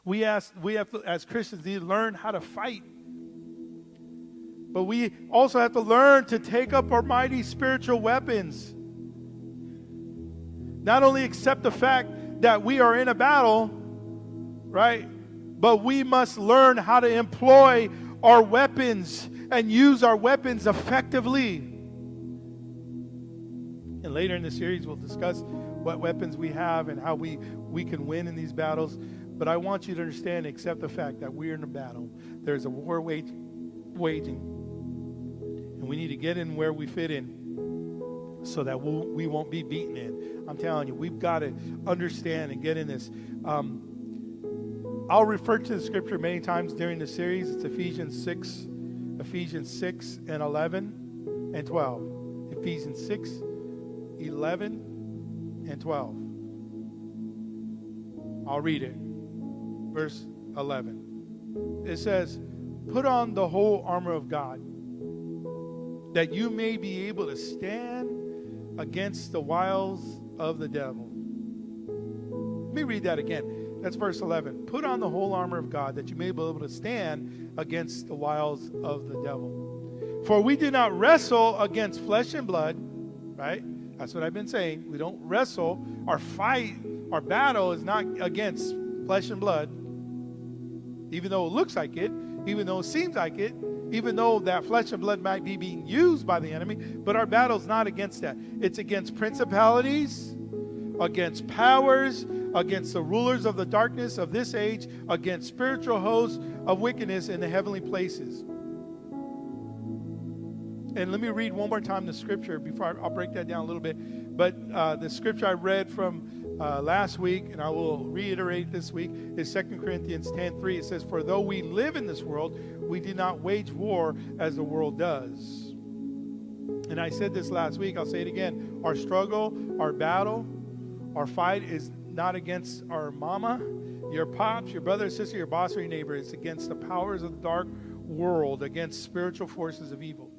We have to, as Christians, need to learn how to fight. But we also have to learn to take up our mighty spiritual weapons. Not only accept the fact that we are in a battle, right? But we must learn how to employ our weapons and use our weapons effectively. And later in the series, we'll discuss what weapons we have and how we can win in these battles. But I want you to understand, accept the fact that we're in a battle. There's a war waging. And we need to get in where we fit in so that we won't be beaten in. I'm telling you, we've got to understand and get in this. I'll refer to the scripture many times during the series. It's Ephesians 6 and 11 and 12. Ephesians 6, 11 and 12. I'll read it. Verse 11. It says, put on the whole armor of God, that you may be able to stand against the wiles of the devil. Let me read that again. That's verse 11. Put on the whole armor of God, that you may be able to stand against the wiles of the devil. For we do not wrestle against flesh and blood, right? That's what I've been saying. We don't wrestle. Our fight, our battle is not against flesh and blood, even though it looks like it, even though it seems like it, even though that flesh and blood might be being used by the enemy, but our battle is not against that. It's against principalities, against powers, against the rulers of the darkness of this age, against spiritual hosts of wickedness in the heavenly places. And let me read one more time the scripture before I'll break that down a little bit. But the scripture I read from last week, and I will reiterate this week, is 2 Corinthians 10:3. It says, for though we live in this world, we do not wage war as the world does. And I said this last week, I'll say it again. Our struggle, our battle, our fight is not against our mama, your pops, your brother, sister, your boss, or your neighbor. It's against the powers of the dark world, against spiritual forces of evil.